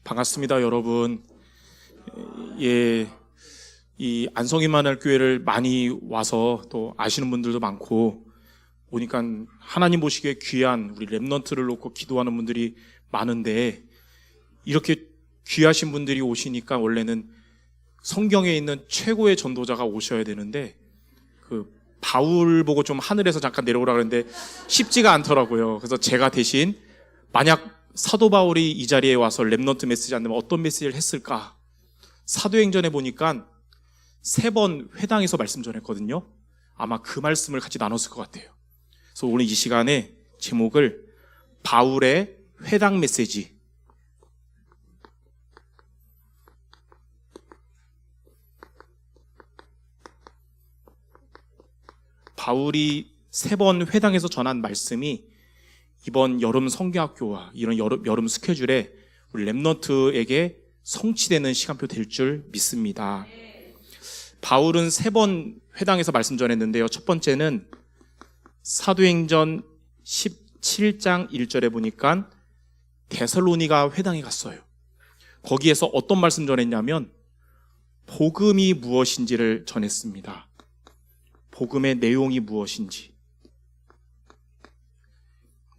반갑습니다, 여러분. 예, 이 안성이만할 교회를 많이 와서 또 아시는 분들도 많고 보니까 하나님 보시기에 귀한 우리 렘넌트를 놓고 기도하는 분들이 많은데, 이렇게 귀하신 분들이 오시니까 원래는 성경에 있는 최고의 전도자가 오셔야 되는데, 그 바울 보고 좀 하늘에서 잠깐 내려오라 그랬는데 쉽지가 않더라고요. 그래서 제가 대신, 만약 사도 바울이 이 자리에 와서 렘넌트 메시지 안 되면 어떤 메시지를 했을까? 사도행전에 보니까 3번 회당에서 말씀 전했거든요. 아마 그 말씀을 같이 나눴을 것 같아요. 그래서 오늘 이 시간에 제목을 바울의 회당 메시지, 바울이 3번 회당에서 전한 말씀이 이번 여름 성경학교와 이런 여름 스케줄에 우리 렘넌트에게 성취되는 시간표 될 줄 믿습니다. 바울은 3번 회당에서 말씀 전했는데요. 첫 번째는 사도행전 17장 1절에 보니까 데살로니가 회당에 갔어요. 거기에서 어떤 말씀 전했냐면 복음이 무엇인지를 전했습니다. 복음의 내용이 무엇인지.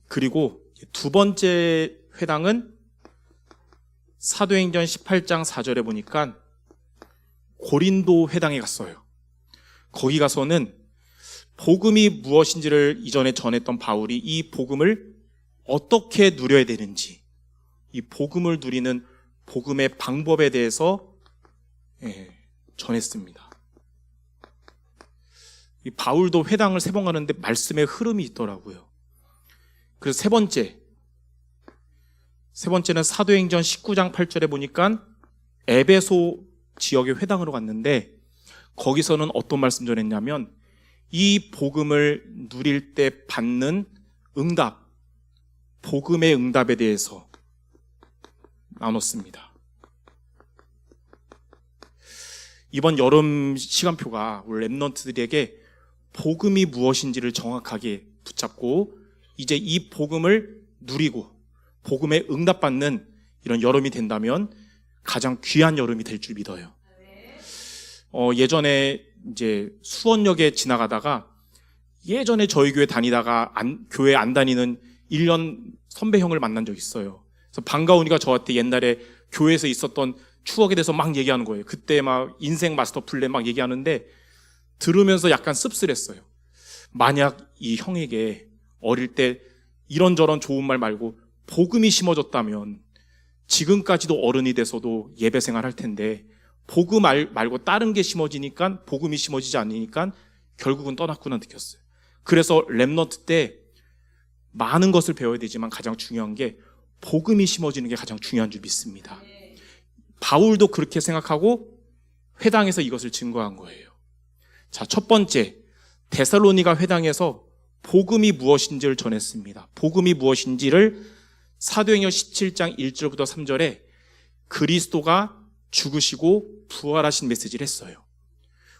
그리고 두 번째 회당은 사도행전 18장 4절에 보니까 고린도 회당에 갔어요. 거기 가서는 복음이 무엇인지를 이전에 전했던 바울이 이 복음을 어떻게 누려야 되는지, 이 복음을 누리는 복음의 방법에 대해서 전했습니다. 이 바울도 회당을 3번 가는데 말씀의 흐름이 있더라고요. 그래서 세 번째는 사도행전 19장 8절에 보니까 에베소 지역의 회당으로 갔는데, 거기서는 어떤 말씀 전했냐면 이 복음을 누릴 때 받는 응답, 복음의 응답에 대해서 나눴습니다. 이번 여름 시간표가 우리 렘넌트들에게 복음이 무엇인지를 정확하게 붙잡고 이제 이 복음을 누리고 복음에 응답받는 이런 여름이 된다면 가장 귀한 여름이 될 줄 믿어요. 예전에 이제 수원역에 지나가다가 예전에 저희 교회 다니다가 교회 안 다니는 1년 선배 형을 만난 적 있어요. 그래서 반가우니까 저한테 옛날에 교회에서 있었던 추억에 대해서 막 얘기하는 거예요. 그때 막 인생 마스터 플랜 막 얘기하는데 들으면서 약간 씁쓸했어요. 만약 이 형에게 어릴 때 이런저런 좋은 말 말고 복음이 심어졌다면 지금까지도 어른이 돼서도 예배 생활 할 텐데, 복음 말고 다른 게 심어지니까, 복음이 심어지지 않으니까 결국은 떠났구나 느꼈어요. 그래서 렘넌트 때 많은 것을 배워야 되지만 가장 중요한 게 복음이 심어지는 게 가장 중요한 줄 믿습니다. 바울도 그렇게 생각하고 회당에서 이것을 증거한 거예요. 자, 첫 번째, 데살로니가 회당에서 복음이 무엇인지를 전했습니다. 복음이 무엇인지를 사도행전 17장 1절부터 3절에 그리스도가 죽으시고 부활하신 메시지를 했어요.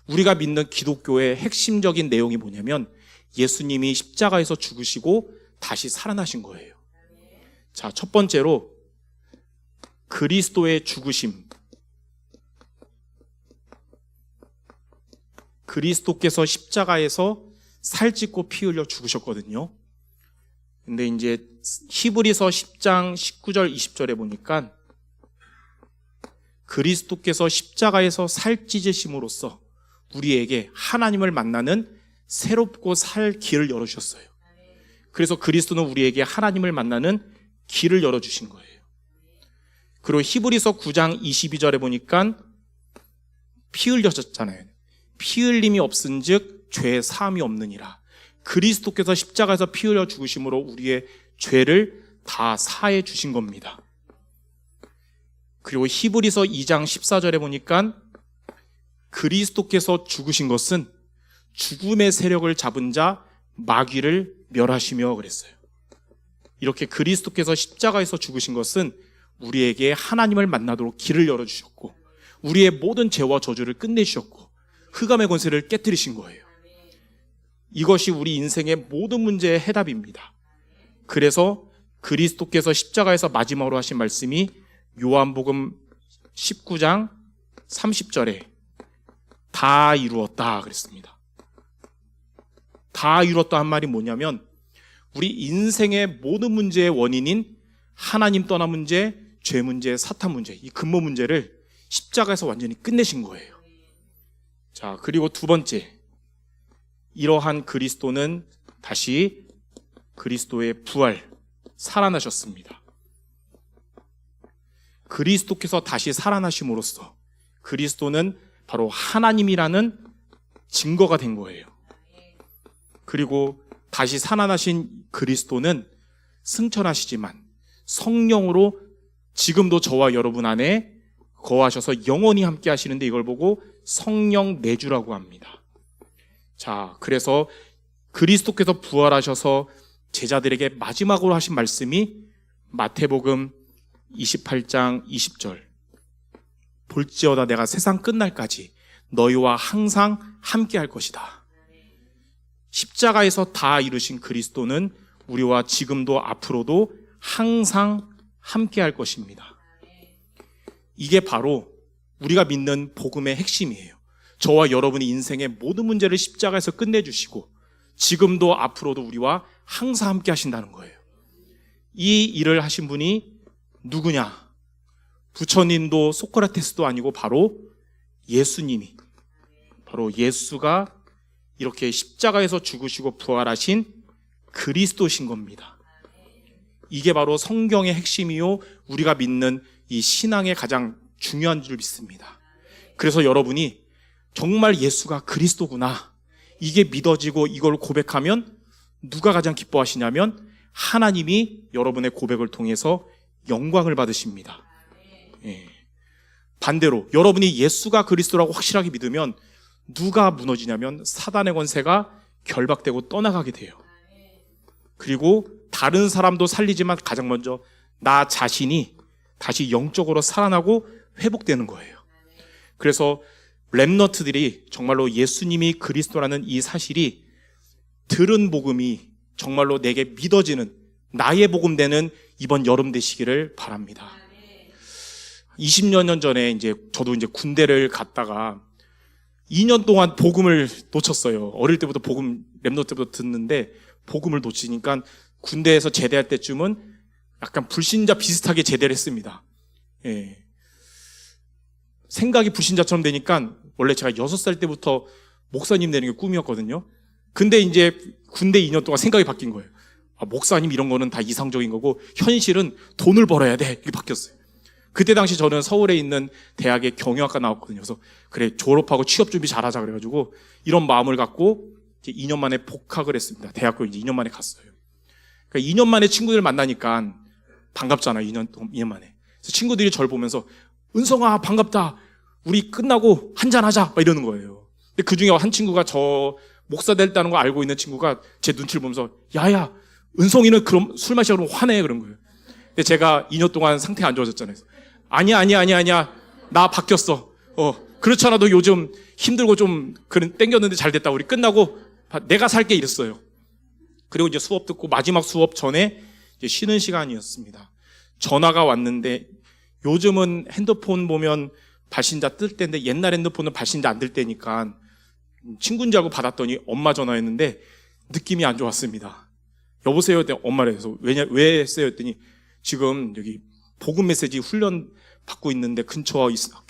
우리가 믿는 기독교의 핵심적인 내용이 뭐냐면 예수님이 십자가에서 죽으시고 다시 살아나신 거예요. 자, 첫 번째로 그리스도의 죽으심. 그리스도께서 십자가에서 살찢고 피 흘려 죽으셨거든요. 근데 이제 히브리서 10장 19절 20절에 보니까 그리스도께서 십자가에서 살찢으심으로써 우리에게 하나님을 만나는 새롭고 살 길을 열어주셨어요. 그래서 그리스도는 우리에게 하나님을 만나는 길을 열어주신 거예요. 그리고 히브리서 9장 22절에 보니까 피 흘려졌잖아요. 피 흘림이 없은즉 죄 사함이 없느니라. 그리스도께서 십자가에서 피 흘려 죽으심으로 우리의 죄를 다 사해 주신 겁니다. 그리고 히브리서 2장 14절에 보니까 그리스도께서 죽으신 것은 죽음의 세력을 잡은 자 마귀를 멸하시며 그랬어요. 이렇게 그리스도께서 십자가에서 죽으신 것은 우리에게 하나님을 만나도록 길을 열어주셨고 우리의 모든 죄와 저주를 끝내주셨고 흑암의 권세를 깨뜨리신 거예요. 이것이 우리 인생의 모든 문제의 해답입니다. 그래서 그리스도께서 십자가에서 마지막으로 하신 말씀이 요한복음 19장 30절에 다 이루었다 그랬습니다. 다 이루었다 한 말이 뭐냐면 우리 인생의 모든 문제의 원인인 하나님 떠난 문제, 죄 문제, 사탄 문제, 이 근본 문제를 십자가에서 완전히 끝내신 거예요. 자, 그리고 두 번째, 이러한 그리스도는 다시 그리스도의 부활, 살아나셨습니다. 그리스도께서 다시 살아나심으로써 그리스도는 바로 하나님이라는 증거가 된 거예요. 그리고 다시 살아나신 그리스도는 승천하시지만 성령으로 지금도 저와 여러분 안에 거하셔서 영원히 함께 하시는데 이걸 보고 성령 내주라고 합니다. 자, 그래서 그리스도께서 부활하셔서 제자들에게 마지막으로 하신 말씀이 마태복음 28장 20절. 볼지어다 내가 세상 끝날까지 너희와 항상 함께 할 것이다. 십자가에서 다 이루신 그리스도는 우리와 지금도 앞으로도 항상 함께 할 것입니다. 이게 바로 우리가 믿는 복음의 핵심이에요. 저와 여러분의 인생의 모든 문제를 십자가에서 끝내주시고 지금도 앞으로도 우리와 항상 함께 하신다는 거예요. 이 일을 하신 분이 누구냐? 부처님도 소크라테스도 아니고 바로 예수님이, 바로 예수가 이렇게 십자가에서 죽으시고 부활하신 그리스도신 겁니다. 이게 바로 성경의 핵심이요, 우리가 믿는 이 신앙의 가장 중요한 줄 믿습니다. 그래서 여러분이 정말 예수가 그리스도구나, 이게 믿어지고 이걸 고백하면 누가 가장 기뻐하시냐면 하나님이 여러분의 고백을 통해서 영광을 받으십니다. 예. 반대로 여러분이 예수가 그리스도라고 확실하게 믿으면 누가 무너지냐면 사단의 권세가 결박되고 떠나가게 돼요. 그리고 다른 사람도 살리지만 가장 먼저 나 자신이 다시 영적으로 살아나고 회복되는 거예요. 그래서 렘넌트들이 정말로 예수님이 그리스도라는 이 사실이 들은 복음이 정말로 내게 믿어지는 나의 복음 되는 이번 여름 되시기를 바랍니다. 20여 년 전에 저도 군대를 갔다가 2년 동안 복음을 놓쳤어요. 어릴 때부터 복음, 렘넌트 때부터 듣는데 복음을 놓치니까 군대에서 제대할 때쯤은 약간 불신자 비슷하게 제대를 했습니다. 예. 생각이 불신자처럼 되니까 원래 제가 6살 때부터 목사님 되는 게 꿈이었거든요. 근데 군대 2년 동안 생각이 바뀐 거예요. 목사님 이런 거는 다 이상적인 거고 현실은 돈을 벌어야 돼. 이게 바뀌었어요. 그때 당시 저는 서울에 있는 대학의 경영학과 나왔거든요. 그래서 그래, 졸업하고 취업 준비 잘하자 그래가지고 이런 마음을 갖고 이제 2년 만에 복학을 했습니다. 대학교 2년 만에 갔어요. 그러니까 2년 만에 친구들 만나니까 반갑잖아요. 2년 만에. 그래서 친구들이 저를 보면서 은성아 반갑다. 우리 끝나고 한잔하자. 막 이러는 거예요. 근데 그 중에 한 친구가 저 목사 됐다는 거 알고 있는 친구가 제 눈치를 보면서 야야, 은성이는 그럼 술 마시고 그러면 화내 그런 거예요. 근데 제가 2년 동안 상태가 안 좋아졌잖아요. 아니야. 나 바뀌었어. 그렇지 않아도 요즘 힘들고 좀 땡겼는데 잘 됐다. 우리 끝나고 내가 살게 이랬어요. 그리고 이제 수업 듣고 마지막 수업 전에 이제 쉬는 시간이었습니다. 전화가 왔는데 요즘은 핸드폰 보면 발신자 뜰 때인데 옛날 핸드폰은 발신자 안 뜰 때니까 친구인 줄 알고 받았더니 엄마 전화했는데 느낌이 안 좋았습니다. 여보세요? 엄마래서 왜 했어요? 했더니 지금 여기 복음 메시지 훈련 받고 있는데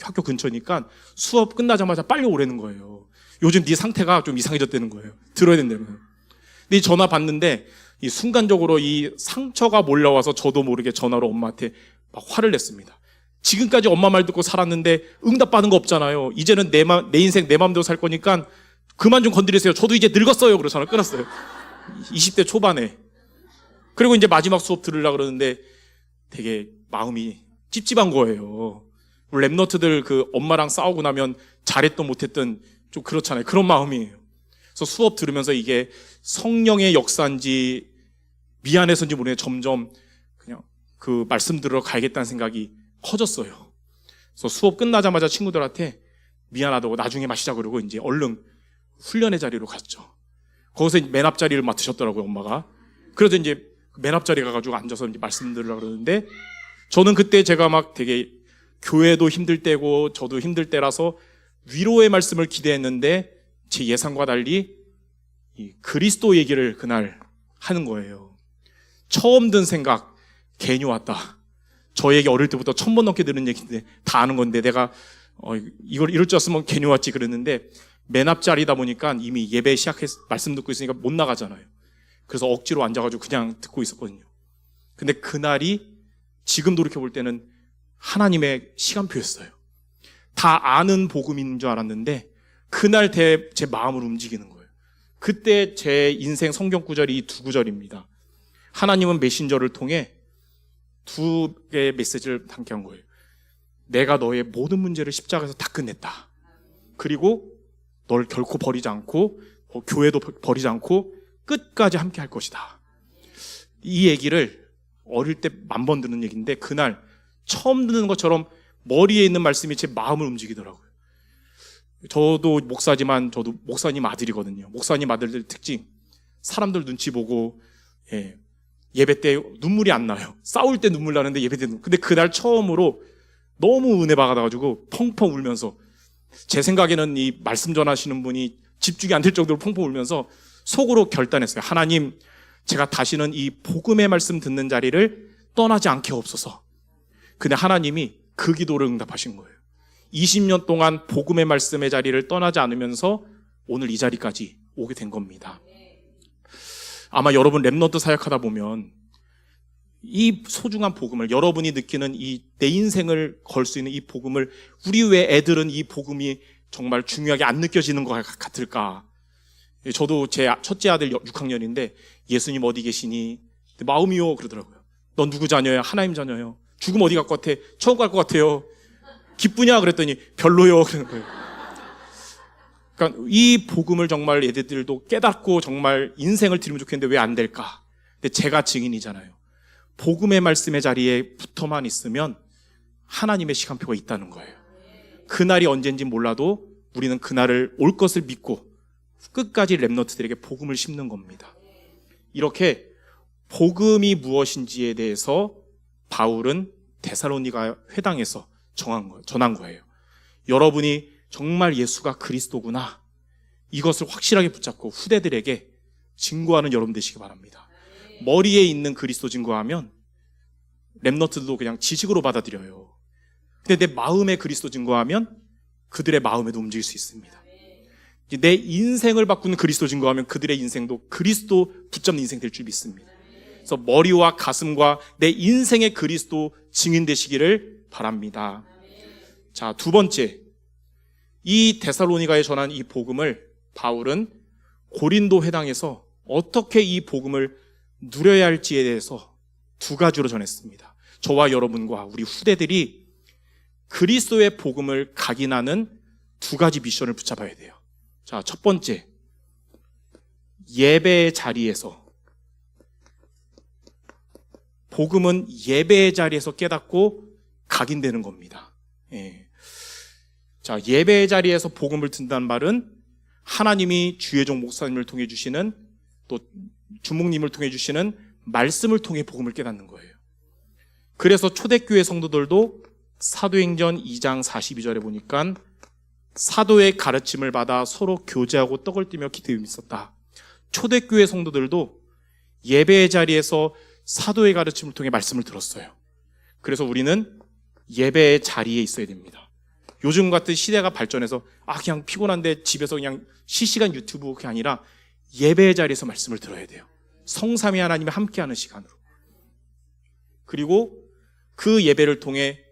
학교 근처니까 수업 끝나자마자 빨리 오라는 거예요. 요즘 네 상태가 좀 이상해졌다는 거예요. 들어야 된다는 거예요. 근데 이 전화 받는데 이 순간적으로 이 상처가 몰려와서 저도 모르게 전화로 엄마한테 막 화를 냈습니다. 지금까지 엄마 말 듣고 살았는데 응답받은 거 없잖아요. 이제는 내 인생 내 마음대로 살 거니까 그만 좀 건드리세요. 저도 이제 늙었어요. 그래서 전화 끊었어요. 20대 초반에. 그리고 이제 마지막 수업 들으려고 그러는데 되게 마음이 찝찝한 거예요. 랩너트들 엄마랑 싸우고 나면 잘했던 못했던 좀 그렇잖아요. 그런 마음이에요. 그래서 수업 들으면서 이게 성령의 역사인지 미안해서인지 모르겠는데 점점 그냥 그 말씀 들으러 가야겠다는 생각이 커졌어요. 그래서 수업 끝나자마자 친구들한테 미안하다고 나중에 마시자 그러고 이제 얼른 훈련의 자리로 갔죠. 거기서 맨 앞자리를 맡으셨더라고요, 엄마가. 그래서 이제 맨 앞자리 가가지고 앉아서 이제 말씀 들으려고 그러는데 저는 그때 제가 막 되게 교회도 힘들 때고 저도 힘들 때라서 위로의 말씀을 기대했는데 제 예상과 달리 이 그리스도 얘기를 그날 하는 거예요. 처음 든 생각, 괜히 왔다. 저 얘기 어릴 때부터 1000번 넘게 들은 얘기인데 다 아는 건데 내가 이걸 이럴 줄 알았으면 괜히 왔지 그랬는데 맨 앞자리다 보니까 이미 예배 시작해서 말씀 듣고 있으니까 못 나가잖아요. 그래서 억지로 앉아가지고 그냥 듣고 있었거든요. 근데 그날이 지금 돌이켜볼 때는 하나님의 시간표였어요. 다 아는 복음인 줄 알았는데 그날 제 마음을 움직이는 거예요. 그때 제 인생 성경 구절이 이 두 구절입니다. 하나님은 메신저를 통해 두 개의 메시지를 함께 한 거예요. 내가 너의 모든 문제를 십자가에서 다 끝냈다. 그리고 널 결코 버리지 않고 교회도 버리지 않고 끝까지 함께 할 것이다. 이 얘기를 어릴 때 10,000번 듣는 얘기인데 그날 처음 듣는 것처럼 머리에 있는 말씀이 제 마음을 움직이더라고요. 저도 목사지만 저도 목사님 아들이거든요. 목사님 아들들 특징, 사람들 눈치 보고 예배 때 눈물이 안 나요. 싸울 때 눈물 나는데 예배 때 근데 그날 처음으로 너무 은혜 받아가지고 펑펑 울면서 제 생각에는 이 말씀 전하시는 분이 집중이 안 될 정도로 펑펑 울면서 속으로 결단했어요. 하나님, 제가 다시는 이 복음의 말씀 듣는 자리를 떠나지 않게 없소서. 근데 하나님이 그 기도를 응답하신 거예요. 20년 동안 복음의 말씀의 자리를 떠나지 않으면서 오늘 이 자리까지 오게 된 겁니다. 아마 여러분 랩넌트 사역하다 보면 이 소중한 복음을 여러분이 느끼는 이 내 인생을 걸 수 있는 이 복음을 우리 왜 애들은 이 복음이 정말 중요하게 안 느껴지는 것 같을까? 저도 제 첫째 아들 6학년인데 예수님 어디 계시니? 마음이요 그러더라고요. 넌 누구 자녀야? 하나님 자녀요. 죽으면 어디 갈 것 같아? 천국 갈 것 같아요. 기쁘냐? 그랬더니 별로요. 그러는 거예요. 그러니까 이 복음을 정말 애들도 깨닫고 정말 인생을 드리면 좋겠는데 왜 안 될까? 근데 제가 증인이잖아요. 복음의 말씀의 자리에 붙어만 있으면 하나님의 시간표가 있다는 거예요. 그날이 언젠지 몰라도 우리는 그날을 올 것을 믿고 끝까지 랩너트들에게 복음을 심는 겁니다. 이렇게 복음이 무엇인지에 대해서 바울은 데살로니가 회당에서 전한 거예요. 여러분이 정말 예수가 그리스도구나. 이것을 확실하게 붙잡고 후대들에게 증거하는 여러분 되시기 바랍니다. 머리에 있는 그리스도 증거하면 랩너트들도 그냥 지식으로 받아들여요. 근데 내 마음에 그리스도 증거하면 그들의 마음에도 움직일 수 있습니다. 내 인생을 바꾸는 그리스도 증거하면 그들의 인생도 그리스도 붙잡는 인생 될 줄 믿습니다. 그래서 머리와 가슴과 내 인생의 그리스도 증인 되시기를 바랍니다. 자, 두 번째, 이 데살로니가에 전한 이 복음을 바울은 고린도 회당에서 어떻게 이 복음을 누려야 할지에 대해서 두 가지로 전했습니다. 저와 여러분과 우리 후대들이 그리스도의 복음을 각인하는 두 가지 미션을 붙잡아야 돼요. 자, 첫 번째, 예배의 자리에서, 복음은 예배의 자리에서 깨닫고 각인되는 겁니다. 자, 예배의 자리에서 복음을 듣는다는 말은 하나님이 주의 종 목사님을 통해 주시는 또 주목님을 통해 주시는 말씀을 통해 복음을 깨닫는 거예요. 그래서 초대교회 성도들도 사도행전 2장 42절에 보니까 사도의 가르침을 받아 서로 교제하고 떡을 띠며 기도에 있었다. 초대교회 성도들도 예배의 자리에서 사도의 가르침을 통해 말씀을 들었어요. 그래서 우리는 예배의 자리에 있어야 됩니다. 요즘 같은 시대가 발전해서 그냥 피곤한데 집에서 그냥 실시간 유튜브 그게 아니라 예배의 자리에서 말씀을 들어야 돼요. 성삼위 하나님이 함께하는 시간으로. 그리고 그 예배를 통해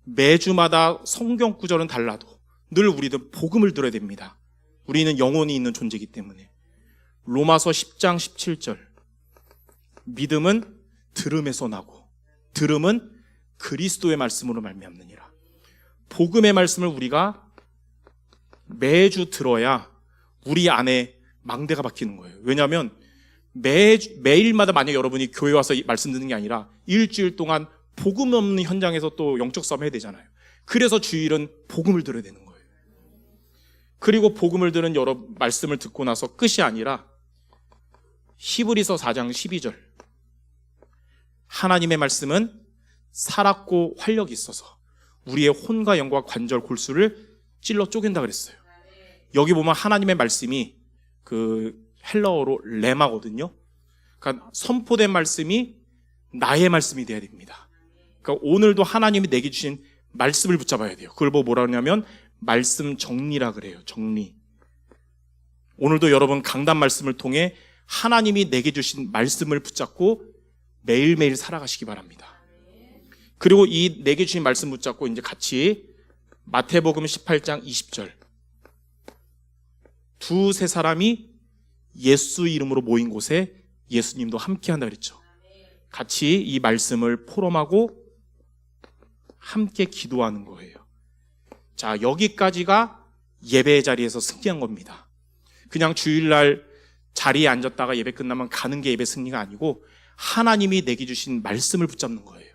매주마다 성경 구절은 달라도 늘 우리는 복음을 들어야 됩니다. 우리는 영혼이 있는 존재이기 때문에. 로마서 10장 17절, 믿음은 들음에서 나고 들음은 그리스도의 말씀으로 말미암느니라. 복음의 말씀을 우리가 매주 들어야 우리 안에 망대가 박히는 거예요. 왜냐하면 매일마다 만약 여러분이 교회 와서 말씀 듣는 게 아니라 일주일 동안 복음 없는 현장에서 또 영적 싸움 해야 되잖아요. 그래서 주일은 복음을 들어야 되는 거예요. 그리고 복음을 들은 여러 말씀을 듣고 나서 끝이 아니라 히브리서 4장 12절, 하나님의 말씀은 살았고 활력이 있어서 우리의 혼과 영과 관절, 골수를 찔러 쪼갠다 그랬어요. 여기 보면 하나님의 말씀이 그 헬라어로 레마거든요. 그러니까 선포된 말씀이 나의 말씀이 돼야 됩니다. 그러니까 오늘도 하나님이 내게 주신 말씀을 붙잡아야 돼요. 그걸 보고 뭐라 하냐면 말씀 정리라 그래요. 정리. 오늘도 여러분 강단 말씀을 통해 하나님이 내게 주신 말씀을 붙잡고 매일매일 살아가시기 바랍니다. 그리고 이 내게 주신 말씀 붙잡고 이제 같이 마태복음 18장 20절. 두세 사람이 예수 이름으로 모인 곳에 예수님도 함께 한다 그랬죠. 같이 이 말씀을 포럼하고 함께 기도하는 거예요. 자, 여기까지가 예배의 자리에서 승리한 겁니다. 그냥 주일날 자리에 앉았다가 예배 끝나면 가는 게 예배 승리가 아니고 하나님이 내게 주신 말씀을 붙잡는 거예요.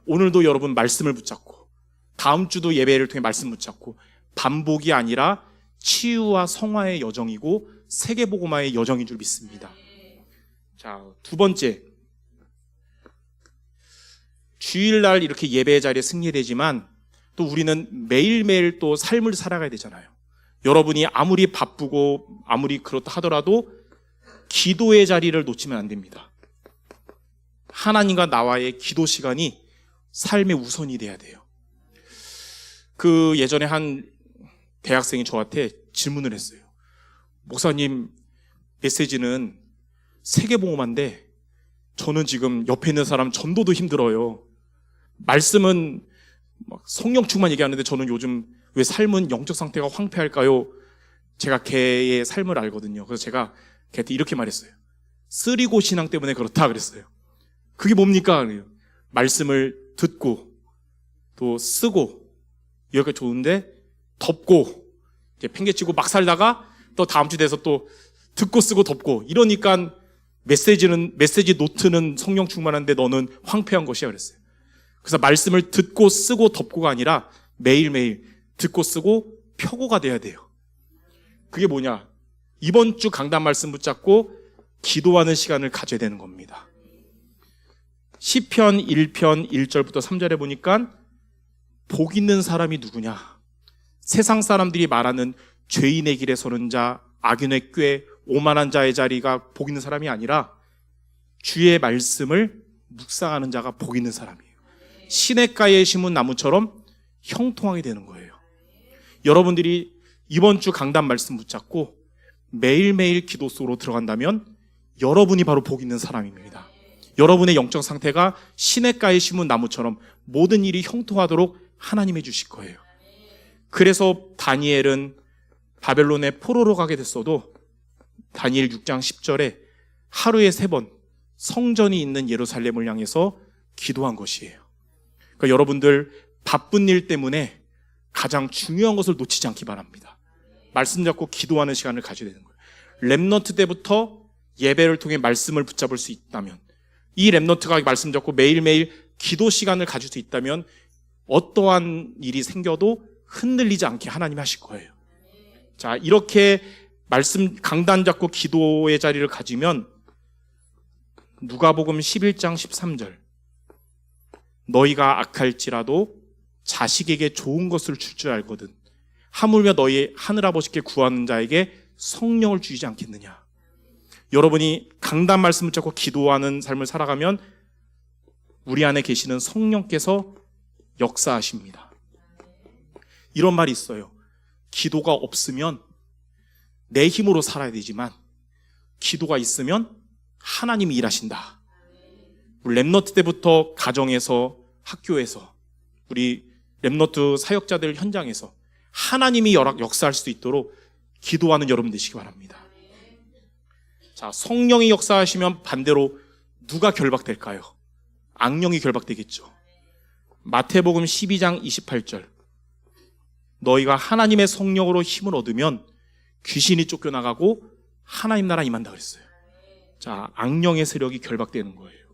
오늘도 여러분 말씀을 붙잡고 다음 주도 예배를 통해 말씀 붙잡고 반복이 아니라 치유와 성화의 여정이고 세계복음화의 여정인 줄 믿습니다. 자, 두 번째, 주일날 이렇게 예배의 자리에 승리되지만 또 우리는 매일매일 또 삶을 살아가야 되잖아요. 여러분이 아무리 바쁘고 아무리 그렇다 하더라도 기도의 자리를 놓치면 안 됩니다. 하나님과 나와의 기도 시간이 삶의 우선이 돼야 돼요. 그 예전에 한 대학생이 저한테 질문을 했어요. 목사님, 메시지는 세계복음화인데 저는 지금 옆에 있는 사람 전도도 힘들어요. 말씀은 막 성령 충만 얘기하는데 저는 요즘 왜 삶은 영적 상태가 황폐할까요? 제가 걔의 삶을 알거든요. 그래서 제가 걔한테 이렇게 말했어요. 쓰리고 신앙 때문에 그렇다 그랬어요. 그게 뭡니까? 말씀을 듣고 또 쓰고 여기가 좋은데 덮고 이제 팽개치고 막 살다가 또 다음 주 돼서 또 듣고 쓰고 덮고 이러니까 메시지 노트는 성령 충만한데 너는 황폐한 것이야 그랬어요. 그래서 말씀을 듣고 쓰고 덮고가 아니라 매일매일 듣고 쓰고 펴고가 돼야 돼요. 그게 뭐냐? 이번 주 강단 말씀 붙잡고 기도하는 시간을 가져야 되는 겁니다. 시편 1편 1절부터 3절에 보니까 복 있는 사람이 누구냐? 세상 사람들이 말하는 죄인의 길에 서는 자, 악인의 꾀, 오만한 자의 자리가 복 있는 사람이 아니라 주의 말씀을 묵상하는 자가 복 있는 사람이에요. 시냇가에 심은 나무처럼 형통하게 되는 거예요. 여러분들이 이번 주 강단 말씀 붙잡고 매일매일 기도 속으로 들어간다면 여러분이 바로 복 있는 사람입니다. 여러분의 영적 상태가 시냇가에 심은 나무처럼 모든 일이 형통하도록 하나님이 주실 거예요. 그래서 다니엘은 바벨론에 포로로 가게 됐어도 다니엘 6장 10절에 하루에 3번 성전이 있는 예루살렘을 향해서 기도한 것이에요. 그러니까 여러분들 바쁜 일 때문에 가장 중요한 것을 놓치지 않기 바랍니다. 말씀 잡고 기도하는 시간을 가져야 되는 거예요. 렘넌트 때부터 예배를 통해 말씀을 붙잡을 수 있다면, 이 렘넌트가 말씀 잡고 매일매일 기도 시간을 가질 수 있다면 어떠한 일이 생겨도 흔들리지 않게 하나님이 하실 거예요. 자, 이렇게 말씀 강단 잡고 기도의 자리를 가지면 누가복음 11장 13절 너희가 악할지라도 자식에게 좋은 것을 줄 줄 알거든 하물며 너희 하늘아버지께 구하는 자에게 성령을 주지 않겠느냐. 여러분이 강단 말씀을 잡고 기도하는 삶을 살아가면 우리 안에 계시는 성령께서 역사하십니다. 이런 말이 있어요. 기도가 없으면 내 힘으로 살아야 되지만 기도가 있으면 하나님이 일하신다. 우리 렘너트 때부터 가정에서 학교에서 우리 렘너트 사역자들 현장에서 하나님이 역사할 수 있도록 기도하는 여러분 되시기 바랍니다. 자, 성령이 역사하시면 반대로 누가 결박될까요? 악령이 결박되겠죠. 마태복음 12장 28절 너희가 하나님의 성령으로 힘을 얻으면 귀신이 쫓겨나가고 하나님 나라 임한다 그랬어요. 자, 악령의 세력이 결박되는 거예요.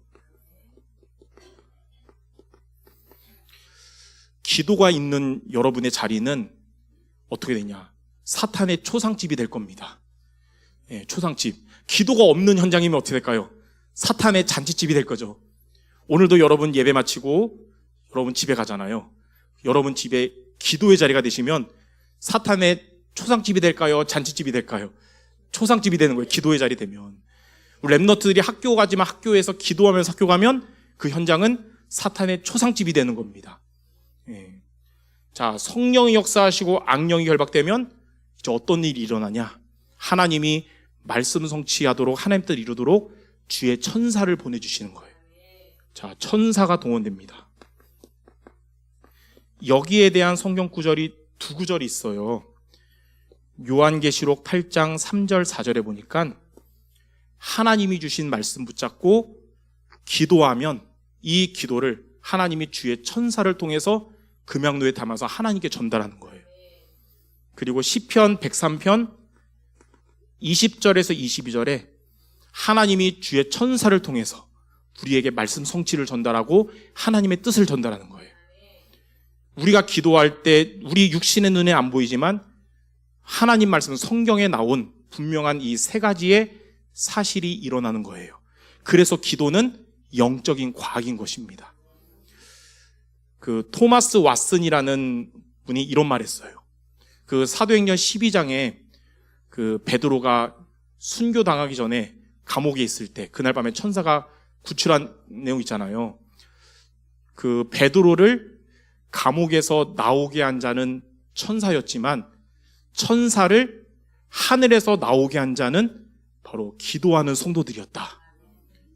기도가 있는 여러분의 자리는 어떻게 되냐? 사탄의 초상집이 될 겁니다. 예, 초상집. 기도가 없는 현장이면 어떻게 될까요? 사탄의 잔치집이 될 거죠. 오늘도 여러분 예배 마치고 여러분 집에 가잖아요. 여러분 집에 기도의 자리가 되시면 사탄의 초상집이 될까요? 잔치집이 될까요? 초상집이 되는 거예요. 기도의 자리 되면. 우리 랩너트들이 학교 가지만 학교에서 기도하면서 학교 가면 그 현장은 사탄의 초상집이 되는 겁니다. 예. 자, 성령이 역사하시고 악령이 결박되면 이제 어떤 일이 일어나냐? 하나님이 말씀 성취하도록 하나님 뜻 이루도록 주의 천사를 보내주시는 거예요. 자, 천사가 동원됩니다. 여기에 대한 성경 구절이 두 구절이 있어요. 요한계시록 8장 3절 4절에 보니까 하나님이 주신 말씀 붙잡고 기도하면 이 기도를 하나님이 주의 천사를 통해서 금양로에 담아서 하나님께 전달하는 거예요. 그리고 시편 103편 20절에서 22절에 하나님이 주의 천사를 통해서 우리에게 말씀 성취를 전달하고 하나님의 뜻을 전달하는 거예요. 우리가 기도할 때 우리 육신의 눈에 안 보이지만 하나님 말씀 성경에 나온 분명한 이 세 가지의 사실이 일어나는 거예요. 그래서 기도는 영적인 과학인 것입니다. 그 토마스 왓슨이라는 분이 이런 말 했어요. 그 사도행전 12장에 그 베드로가 순교당하기 전에 감옥에 있을 때 그날 밤에 천사가 구출한 내용 있잖아요. 그 베드로를 감옥에서 나오게 한 자는 천사였지만 천사를 하늘에서 나오게 한 자는 바로 기도하는 성도들이었다.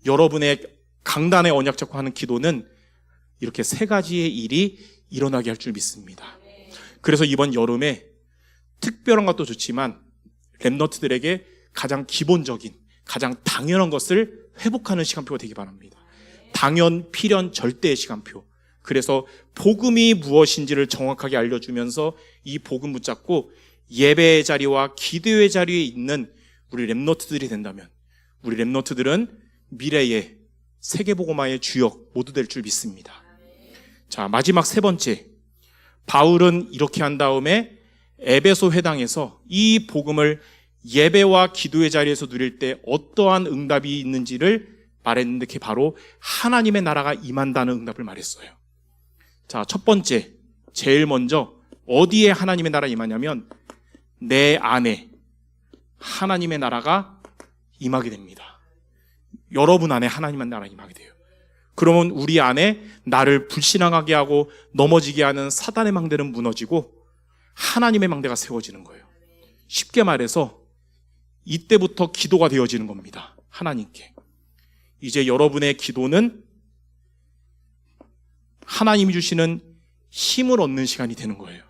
여러분의 강단의 언약 잡고 하는 기도는 이렇게 세 가지의 일이 일어나게 할 줄 믿습니다. 그래서 이번 여름에 특별한 것도 좋지만 랩너트들에게 가장 기본적인, 가장 당연한 것을 회복하는 시간표가 되기 바랍니다. 당연, 필연, 절대의 시간표. 그래서 복음이 무엇인지를 정확하게 알려주면서 이 복음 붙잡고 예배의 자리와 기도의 자리에 있는 우리 랩너트들이 된다면 우리 랩너트들은 미래의 세계복음화의 주역 모두 될 줄 믿습니다. 자, 마지막 세 번째. 바울은 이렇게 한 다음에 에베소 회당에서 이 복음을 예배와 기도의 자리에서 누릴 때 어떠한 응답이 있는지를 말했는데 그게 바로 하나님의 나라가 임한다는 응답을 말했어요. 자, 첫 번째, 제일 먼저 어디에 하나님의 나라가 임하냐면 내 안에 하나님의 나라가 임하게 됩니다. 여러분 안에 하나님의 나라가 임하게 돼요. 그러면 우리 안에 나를 불신앙하게 하고 넘어지게 하는 사단의 망대는 무너지고 하나님의 망대가 세워지는 거예요. 쉽게 말해서 이때부터 기도가 되어지는 겁니다. 하나님께. 이제 여러분의 기도는 하나님이 주시는 힘을 얻는 시간이 되는 거예요.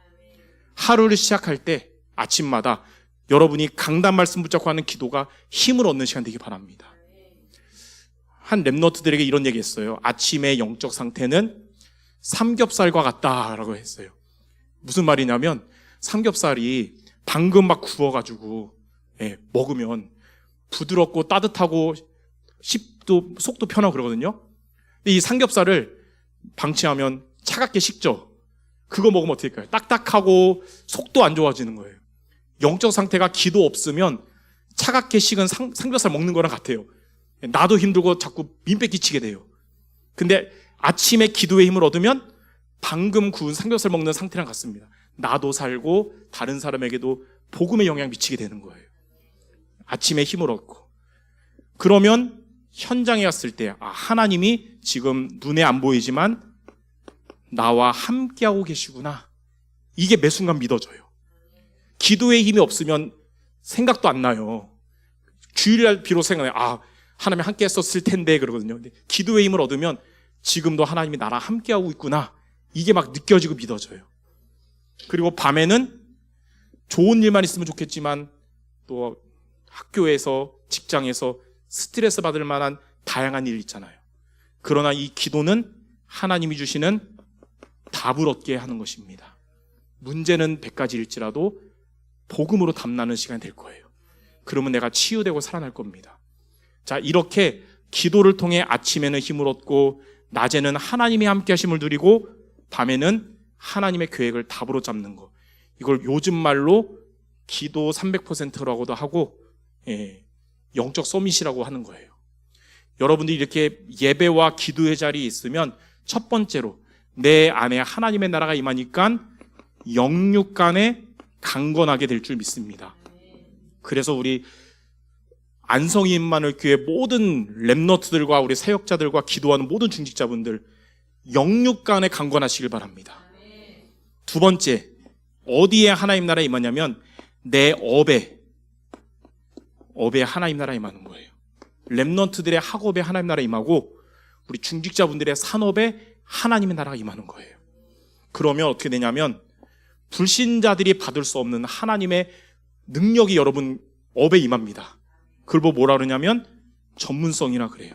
하루를 시작할 때 아침마다 여러분이 강단 말씀 붙잡고 하는 기도가 힘을 얻는 시간 되기 바랍니다. 한 랩너트들에게 이런 얘기 했어요. 아침의 영적 상태는 삼겹살과 같다라고 했어요. 무슨 말이냐면 삼겹살이 방금 막 구워가지고 먹으면 부드럽고 따뜻하고 속도 편하고 그러거든요. 근데 이 삼겹살을 방치하면 차갑게 식죠. 그거 먹으면 어떻게 될까요? 딱딱하고 속도 안 좋아지는 거예요. 영적 상태가 기도 없으면 차갑게 식은 삼겹살 먹는 거랑 같아요. 나도 힘들고 자꾸 민폐 끼치게 돼요. 근데 아침에 기도의 힘을 얻으면 방금 구운 삼겹살 먹는 상태랑 같습니다. 나도 살고 다른 사람에게도 복음의 영향 미치게 되는 거예요. 아침에 힘을 얻고. 그러면 현장에 갔을 때 하나님이 지금 눈에 안 보이지만 나와 함께하고 계시구나. 이게 매 순간 믿어져요. 기도의 힘이 없으면 생각도 안 나요. 주일날 비로 생각해요. 하나님 함께 했었을 텐데 그러거든요. 근데 기도의 힘을 얻으면 지금도 하나님이 나랑 함께하고 있구나. 이게 막 느껴지고 믿어져요. 그리고 밤에는 좋은 일만 있으면 좋겠지만 또 학교에서 직장에서 스트레스 받을 만한 다양한 일 있잖아요. 그러나 이 기도는 하나님이 주시는 답을 얻게 하는 것입니다. 문제는 100가지일지라도 복음으로 답나는 시간이 될 거예요. 그러면 내가 치유되고 살아날 겁니다. 자, 이렇게 기도를 통해 아침에는 힘을 얻고 낮에는 하나님의 함께 하심을 누리고 밤에는 하나님의 계획을 답으로 잡는 거. 이걸 요즘 말로 기도 300%라고도 하고 영적 서밋이라고 하는 거예요. 여러분들이 이렇게 예배와 기도의 자리에 있으면 첫 번째로 내 안에 하나님의 나라가 임하니까 영육 간에 강건하게 될 줄 믿습니다. 그래서 우리 안성희 임마누엘 교회 모든 렘너트들과 우리 사역자들과 기도하는 모든 중직자분들 영육 간에 강건하시길 바랍니다. 두 번째, 어디에 하나님 나라에 임하냐면 내 업에 하나님 나라에 임하는 거예요. 렘넌트들의 학업에 하나님 나라에 임하고 우리 중직자분들의 산업에 하나님의 나라가 임하는 거예요. 그러면 어떻게 되냐면 불신자들이 받을 수 없는 하나님의 능력이 여러분 업에 임합니다. 그걸 보고 뭐라 그러냐면 전문성이라 그래요.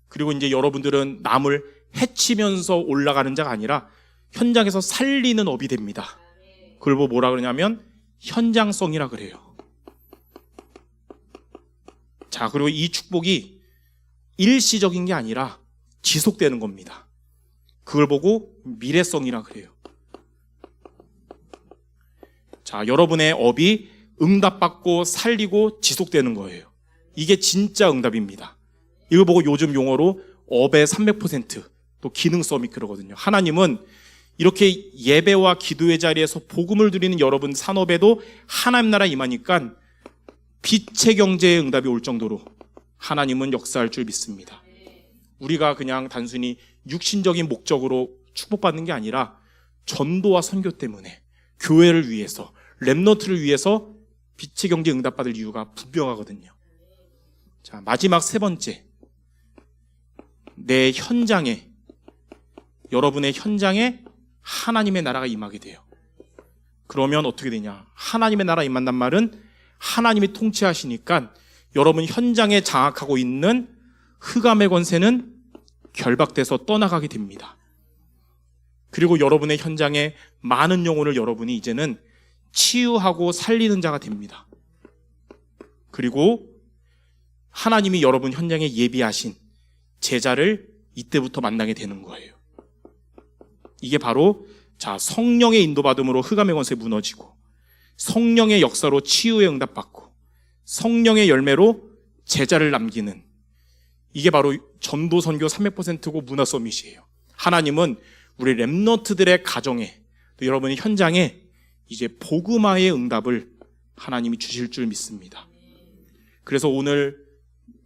그리고 이제 여러분들은 남을 해치면서 올라가는 자가 아니라 현장에서 살리는 업이 됩니다. 그걸 보고 뭐라 그러냐면 현장성이라 그래요. 자, 그리고 이 축복이 일시적인 게 아니라 지속되는 겁니다. 그걸 보고 미래성이라 그래요. 자, 여러분의 업이 응답받고 살리고 지속되는 거예요. 이게 진짜 응답입니다. 이걸 보고 요즘 용어로 업의 300%, 또 기능성이 그러거든요. 하나님은 이렇게 예배와 기도의 자리에서 복음을 드리는 여러분 산업에도 하나님 나라 임하니까 빛의 경제의 응답이 올 정도로 하나님은 역사할 줄 믿습니다. 우리가 그냥 단순히 육신적인 목적으로 축복받는 게 아니라 전도와 선교 때문에 교회를 위해서, 렘너트를 위해서 빛의 경제 응답받을 이유가 분명하거든요. 자, 마지막 세 번째, 내 현장에, 여러분의 현장에 하나님의 나라가 임하게 돼요. 그러면 어떻게 되냐? 하나님의 나라 임한단 말은 하나님이 통치하시니까 여러분 현장에 장악하고 있는 흑암의 권세는 결박돼서 떠나가게 됩니다. 그리고 여러분의 현장에 많은 영혼을 여러분이 이제는 치유하고 살리는 자가 됩니다. 그리고 하나님이 여러분 현장에 예비하신 제자를 이때부터 만나게 되는 거예요. 이게 바로 성령의 인도받음으로 흑암의 권세 무너지고 성령의 역사로 치유의 응답받고 성령의 열매로 제자를 남기는, 이게 바로 전도 선교 300%고 문화 서밋이에요. 하나님은 우리 렘너트들의 가정에, 또 여러분의 현장에 이제 복음화의 응답을 하나님이 주실 줄 믿습니다. 그래서 오늘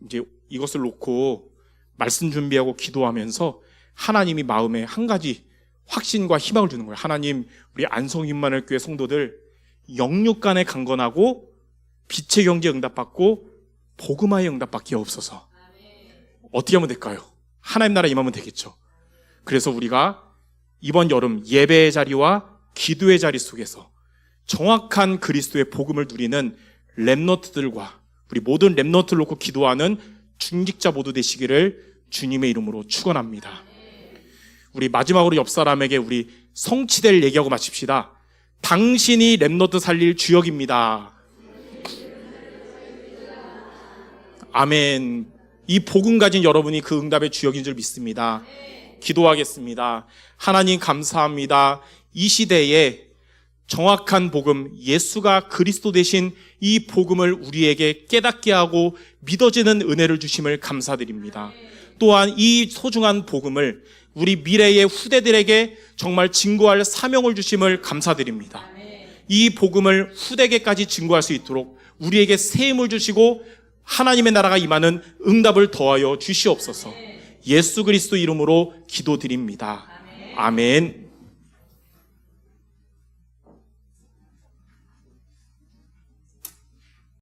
이제 이것을 놓고 말씀 준비하고 기도하면서 하나님이 마음에 한 가지 확신과 희망을 주는 거예요. 하나님, 우리 안성희 임마누엘 교회 성도들 영육 간에 강건하고 빛의 경제 응답받고 복음화의 응답받게 없어서. 어떻게 하면 될까요? 하나님 나라 임하면 되겠죠. 그래서 우리가 이번 여름 예배의 자리와 기도의 자리 속에서 정확한 그리스도의 복음을 누리는 렘너트들과 우리 모든 렘너트를 놓고 기도하는 중직자 모두 되시기를 주님의 이름으로 축원합니다. 우리 마지막으로 옆 사람에게 우리 성취될 얘기하고 마칩시다. 당신이 렘너트 살릴 주역입니다. 아멘. 이 복음 가진 여러분이 그 응답의 주역인 줄 믿습니다. 기도하겠습니다. 하나님 감사합니다. 이 시대에 정확한 복음, 예수가 그리스도 되신 이 복음을 우리에게 깨닫게 하고 믿어지는 은혜를 주심을 감사드립니다. 또한 이 소중한 복음을 우리 미래의 후대들에게 정말 증거할 사명을 주심을 감사드립니다. 이 복음을 후대에게까지 증거할 수 있도록 우리에게 새 힘을 주시고 하나님의 나라가 임하는 응답을 더하여 주시옵소서. 예수 그리스도 이름으로 기도드립니다. 아멘.